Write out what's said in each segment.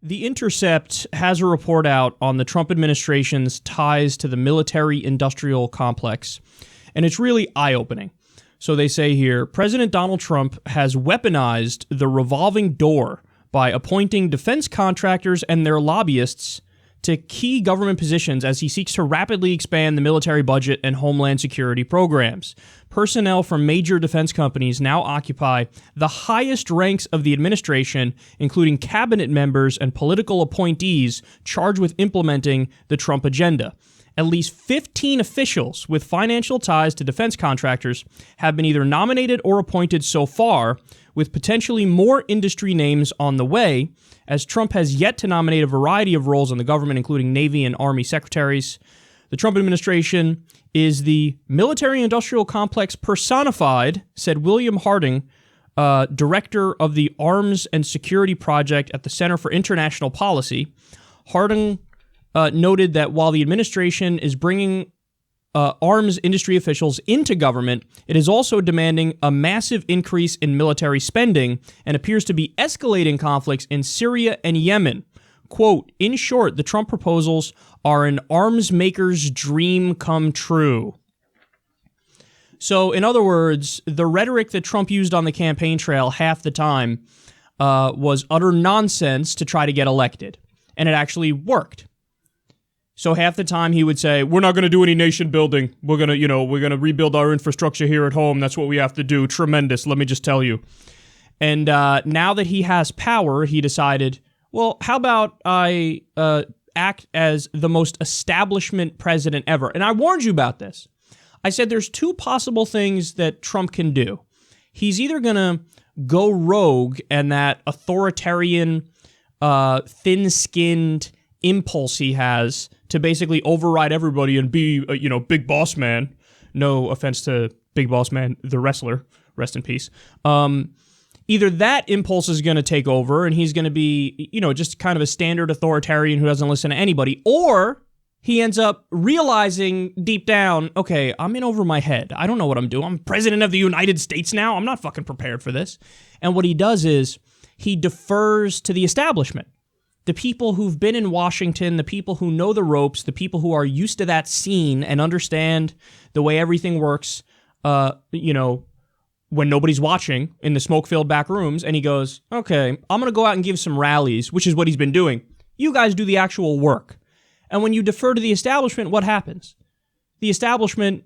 The Intercept has a report out on the Trump administration's ties to the military-industrial complex, and it's really eye-opening. So they say here, President Donald Trump has weaponized the revolving door by appointing defense contractors and their lobbyists to key government positions as he seeks to rapidly expand the military budget and homeland security programs. Personnel from major defense companies now occupy the highest ranks of the administration, including cabinet members and political appointees charged with implementing the Trump agenda. At least 15 officials with financial ties to defense contractors have been either nominated or appointed so far, with potentially more industry names on the way, as Trump has yet to nominate a variety of roles in the government, including Navy and Army secretaries. The Trump administration is the military-industrial complex personified, said William Harding, director of the Arms and Security Project at the Center for International Policy. Harding noted that while the administration is bringing arms industry officials into government, it is also demanding a massive increase in military spending and appears to be escalating conflicts in Syria and Yemen. Quote, in short, the Trump proposals are an arms maker's dream come true. So, in other words, the rhetoric that Trump used on the campaign trail half the time was utter nonsense to try to get elected. And it actually worked. So half the time he would say, we're not going to do any nation building. We're going to rebuild our infrastructure here at home. That's what we have to do. Tremendous, let me just tell you. And now that he has power, he decided, well, how about I act as the most establishment president ever? And I warned you about this. I said there's two possible things that Trump can do. He's either going to go rogue and that authoritarian, thin-skinned impulse he has to basically override everybody and be, big boss man. No offense to Big Boss Man, the wrestler. Rest in peace. Either that impulse is going to take over and he's going to be, just kind of a standard authoritarian who doesn't listen to anybody, or he ends up realizing deep down, okay, I'm in over my head. I don't know what I'm doing. I'm president of the United States now. I'm not fucking prepared for this. And what he does is he defers to the establishment. The people who've been in Washington, the people who know the ropes, the people who are used to that scene and understand the way everything works, when nobody's watching in the smoke-filled back rooms, and he goes, okay, I'm going to go out and give some rallies, which is what he's been doing. You guys do the actual work. And when you defer to the establishment, what happens? The establishment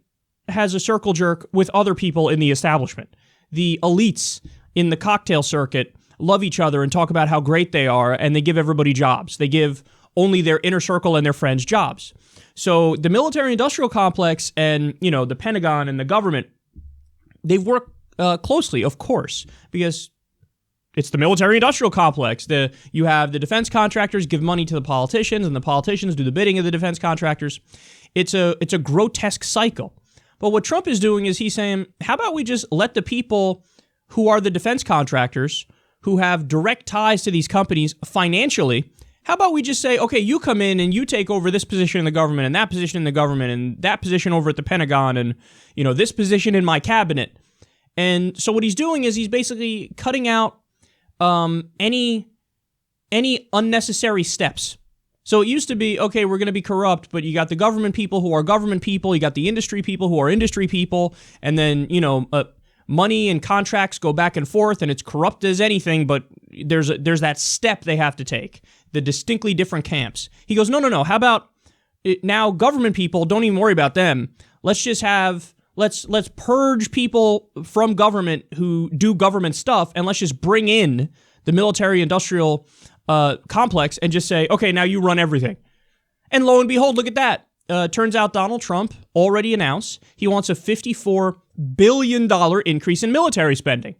has a circle jerk with other people in the establishment. The elites in the cocktail circuit love each other and talk about how great they are, and they give everybody jobs. They give only their inner circle and their friends jobs. So the military-industrial complex and, the Pentagon and the government, they've worked closely, of course, because it's the military-industrial complex. You have the defense contractors give money to the politicians, and the politicians do the bidding of the defense contractors. It's a grotesque cycle. But what Trump is doing is he's saying, how about we just let the people who are the defense contractors, who have direct ties to these companies financially, how about we just say, okay, you come in and you take over this position in the government and that position in the government and that position over at the Pentagon and, this position in my cabinet. And so what he's doing is he's basically cutting out any unnecessary steps. So it used to be, okay, we're going to be corrupt, but you got the government people who are government people, you got the industry people who are industry people, and then, money and contracts go back and forth, and it's corrupt as anything, but there's that step they have to take, the distinctly different camps. He goes, no, how about now government people, don't even worry about them. Let's just let's purge people from government who do government stuff, and let's just bring in the military-industrial complex and just say, okay, now you run everything. And lo and behold, look at that. Turns out Donald Trump already announced he wants a $54 billion increase in military spending.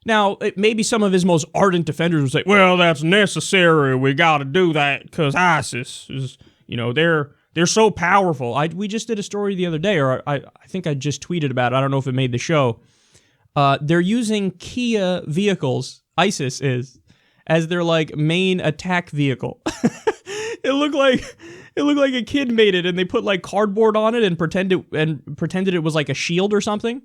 Now, maybe some of his most ardent defenders would say, well, that's necessary. We got to do that because ISIS is, they're so powerful. We just did a story the other day, or I think I just tweeted about it. I don't know if it made the show. They're using Kia vehicles, ISIS is, as their main attack vehicle. It looked like a kid made it, and they put cardboard on it and pretended it was like a shield or something.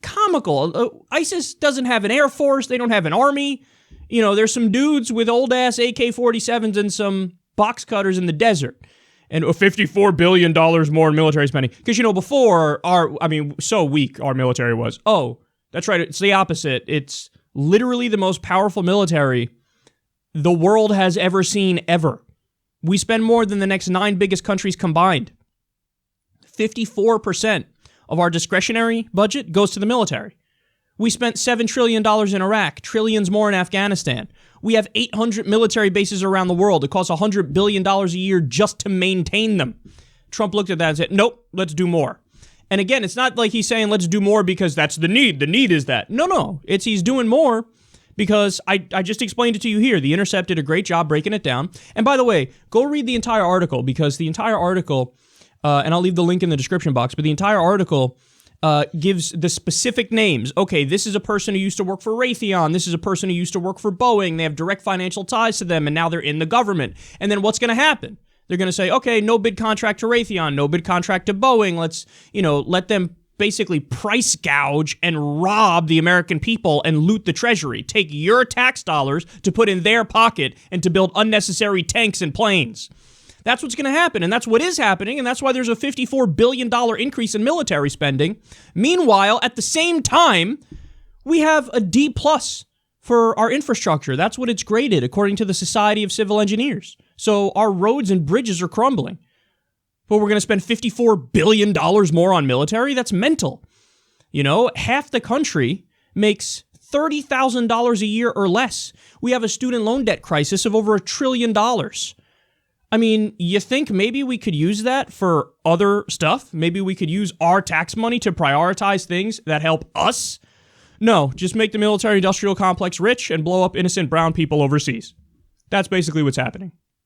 Comical. ISIS doesn't have an air force. They don't have an army. There's some dudes with old-ass AK-47s and some box cutters in the desert. And $54 billion more in military spending. Because, before, so weak our military was. Oh, that's right. It's the opposite. It's literally the most powerful military the world has ever seen, ever. We spend more than the next 9 biggest countries combined. 54% of our discretionary budget goes to the military. We spent $7 trillion in Iraq, trillions more in Afghanistan. We have 800 military bases around the world. It costs $100 billion a year just to maintain them. Trump looked at that and said, nope, let's do more. And again, it's not like he's saying let's do more because that's the need. The need is that. No. It's he's doing more because I just explained it to you here. The Intercept did a great job breaking it down. And by the way, go read the entire article because the entire article, and I'll leave the link in the description box, but the entire article gives the specific names. Okay, this is a person who used to work for Raytheon. This is a person who used to work for Boeing. They have direct financial ties to them, and now they're in the government. And then what's going to happen? They're going to say, okay, no bid contract to Raytheon, no bid contract to Boeing. Let's, let them basically price gouge and rob the American people and loot the treasury. Take your tax dollars to put in their pocket and to build unnecessary tanks and planes. That's what's going to happen, and that's what is happening, and that's why there's a $54 billion increase in military spending. Meanwhile, at the same time, we have a D+ for our infrastructure. That's what it's graded, according to the Society of Civil Engineers. So our roads and bridges are crumbling. But we're going to spend $54 billion more on military? That's mental. Half the country makes $30,000 a year or less. We have a student loan debt crisis of over $1 trillion. I mean, you think maybe we could use that for other stuff? Maybe we could use our tax money to prioritize things that help us? No, just make the military-industrial complex rich and blow up innocent brown people overseas. That's basically what's happening.